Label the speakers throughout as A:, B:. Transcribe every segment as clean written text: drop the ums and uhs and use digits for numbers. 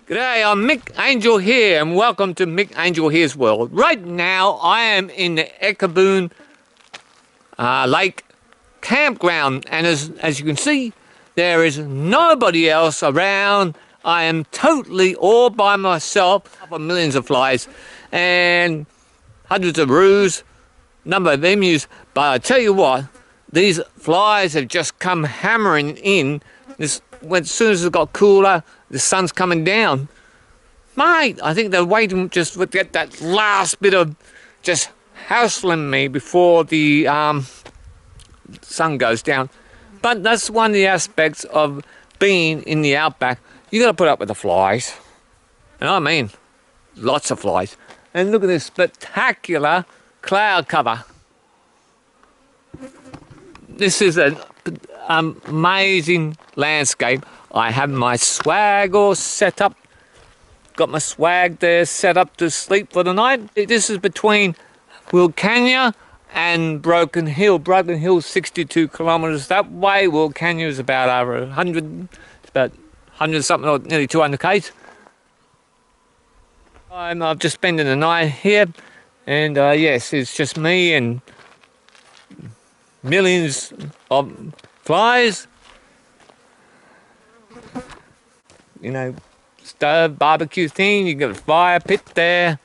A: G'day, I'm Mick Angelhere and welcome to Mick Angelhere's World. Right now I am in the Eckerbon Lake Campground, and as you can see, there is nobody else around. I am totally all by myself. Millions of flies and hundreds of roos, number of emus, but I tell you what, these flies have just come hammering in. As soon as it got cooler, the sun's coming down. Mate, I think they're waiting just to get that last bit of just hassling me before the sun goes down. But that's one of the aspects of being in the outback. You got to put up with the flies. And I mean, lots of flies. And look at this spectacular cloud cover. This is an amazing landscape. I have my swag all set up. Got my swag there set up to sleep for the night. This is between Wilcannia and Broken Hill. Broken Hill 62 kilometres that way. Wilcannia is about over 100, it's about 100 something or nearly 200 k's. I've just spent the night here, and yes, it's just me and millions of flies. You know, stove, barbecue thing, you got a fire pit there,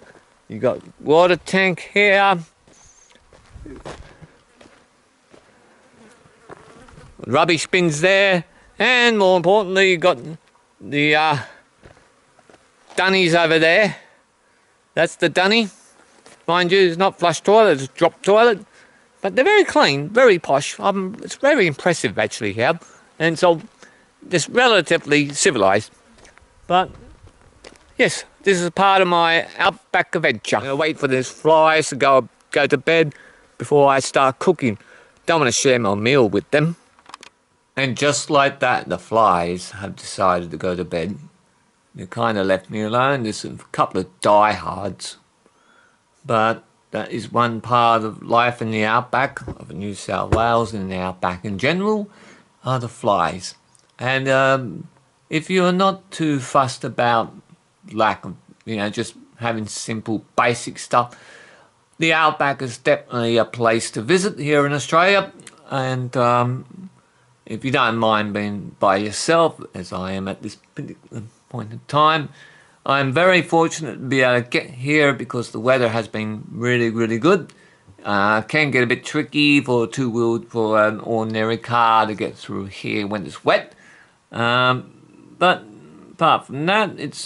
A: you got water tank here, rubbish bins there, and more importantly you got the dunnies over there. That's the dunny. Mind you, it's not flush toilet, it's drop toilet, but they're very clean, very posh. It's very impressive actually here, and so it's relatively civilised. But yes, this is part of my outback adventure. I wait for these flies to go to bed before I start cooking. Don't want to share my meal with them. And just like that, the flies have decided to go to bed. They kind of left me alone. There's a couple of diehards, but that is one part of life in the outback of New South Wales, and the outback in general, are the flies. And if you're not too fussed about lack of, just having simple basic stuff, the outback is definitely a place to visit here in Australia. And if you don't mind being by yourself, as I am at this particular point in time, I'm very fortunate to be able to get here because the weather has been really, really good. Can get a bit tricky for for an ordinary car to get through here when it's wet. But apart from that, it's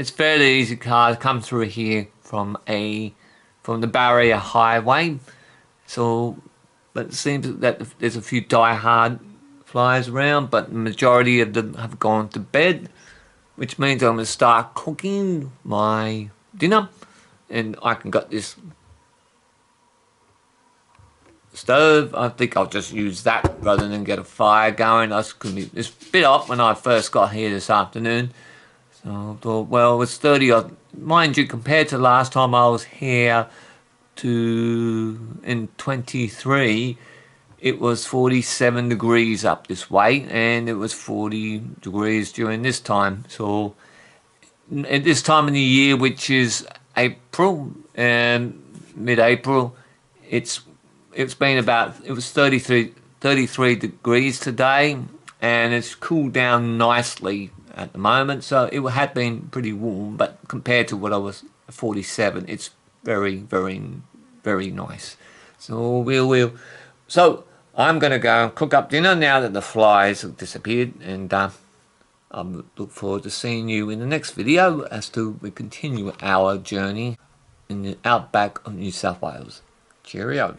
A: fairly easy car to come through here from the barrier highway. So, but it seems that there's a few die-hard flies around, but the majority of them have gone to bed, which means I'm going to start cooking my dinner, and I can got this stove. I think I'll just use that rather than get a fire going. It's a bit hot when I first got here this afternoon, so I thought, well, it's 30 odd, mind you, compared to last time I was here in 23, it was 47 degrees up this way, and it was 40 degrees during this time. So at this time of the year, which is April and mid-April, it was 33 degrees today, and it's cooled down nicely at the moment. So it had been pretty warm, but compared to what I was 47, it's very, very, very nice. So so I'm going to go and cook up dinner now that the flies have disappeared, and I look forward to seeing you in the next video as we continue our journey in the outback of New South Wales. Cheerio.